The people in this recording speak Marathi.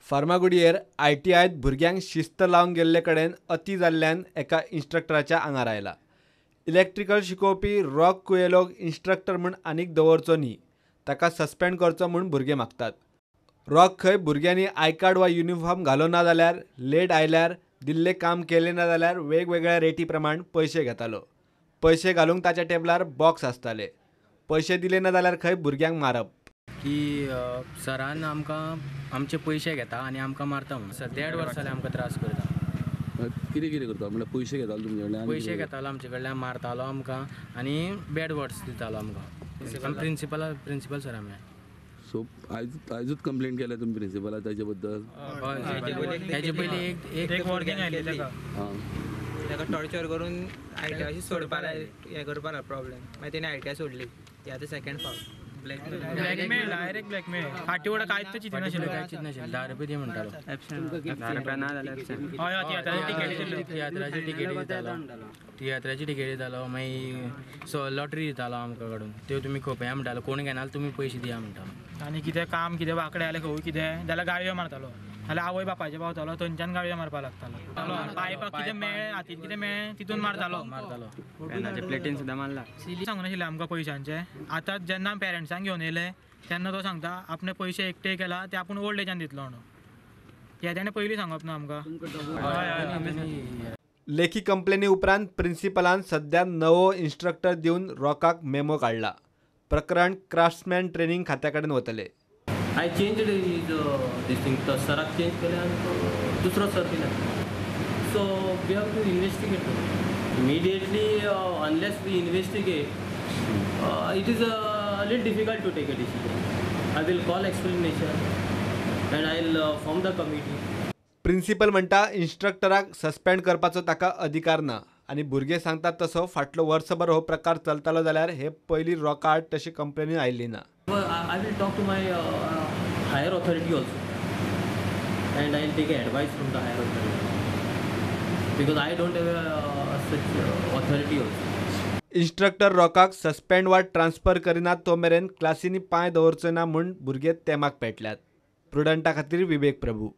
फार्मागुडयेर ITIत भुरग्यांक शिस्त लावन गेल्ले कडेन अति जाल्ल्यान एका इन्स्ट्रक्टराच्या आंगार आयला। इलेक्ट्रिकल शिकोवपी रॉक कुएलोक इन्स्ट्रक्टर म्हूण आनीक दवरचो न्ही, ताका सस्पेंड करचो म्हूण भुरगे मागतात। रॉक खंय भुरग्यांनी आय कार्ड वा युनिफॉर्म घालो ना जाल्यार, लेट आयल्यार, दिल्लें काम केलें ना जाल्यार वेगवेगळ्या रेटी प्रमाण पयशे घेतालो। पयशे घालूंक ताच्या टेबलार बॉक्स आसताले। पयशे दिले ना जाल्यार खंय भुरग्यांक मारप। की सरान आमकां आमचे पयशे घेता आनी आमकां मारता म्हणून सर 1.5 वर्स जाले आमकां त्रास करता। कितें करता म्हळ्यार पयशे घेतालो तुमचे कडल्यान? पयशे घेतालो आमचे कडल्यान, मारतालो आमकां आनी बॅड वर्ड्स दितालो आमकां। प्रिंसिपल सर आमी। सो आयजूच कंप्लेंट केल्या तुमी प्रिंसिपलाक ताचे बद्दल? हेजे पयलीं एक वॉर्निंग आयली ताका। ताका टॉर्चर करून ITI सोडपा हें करपा प्रॉब्लेम, मागीर तेणी ITI सोडली। ती आतां सेकंड फावट ब्लॅकमेल, डायरेक्ट ब्लॅकमेल। फाटी वडा कांयच चिंतून नाशिल्लें, कांयच नाशिल्लें। 10 रुपये दी म्हणटालो। 10 रुपया ना जाल्यार तियात्राची टिकेट दितालो, मागीर लॉटरी दितालो आमकां काडून, त्यो तुमी खपया म्हणटालो, कोण घेना तुमी पयशे दिया म्हणटालो। आनी कितें काम कितें वांकडे जालें खंय कितें जाल्यार गाळयो मारतालो, नाल्यार आवय बापायचे पावतालो थंयच्यान गाळयो मारपाक लागतालो। पायपाक कितें मेळ्ळें, हातीन कितें मेळ्ळें तितून मारतालो। प्लेटीन सुद्दां मारला। सांगूं नाशिल्लें आमकां पयशांचे। आतां जेन्ना पेरंट्सांक घेवन येयले तेन्ना तो सांगता आपणे पयशे एकटे केला ते आपूण ओल्ड एजान दितलो म्हणून। हे तेणें पयलीं सांगप ना आमकां। लेखी कंप्लेनी उपरांत प्रिंसिपलान सध्या नवो इन्स्ट्रक्टर दिवन रॉकाक मेमो काडला। प्रकरण क्राफ्ट्समॅन ट्रेनिंग खात्या कडेन वतले। I changed his this thing, तो सराक चेंज केले आनी तो दुसरो सर दिला। So we have to investigate immediately. Unless we investigate it is a little difficult to take a decision. I will call explanation and I will form the committee. Principal म्हणटा इन्स्ट्रक्टराक सस्पेंड करपाचो ताका अधिकार ना आनी भुरगे सांगतात तसो फाटलो वर्सभर हो प्रकार चलतालो जाल्यार हे पयलीं रॉकार्ड तशी कंप्लेनी आयिल्ली ना। I will talk to my higher authority also, and I will take advice from the higher authority because I don't have such authority also. Instructor रॉकाक सस्पेंड वा ट्रान्सफर करिनात तो मेरेन क्लासीनी पांय दवरचो ना म्हूण भुरगे तेमाक पेटल्यात। प्रुडंटा खातीर विवेक प्रभू।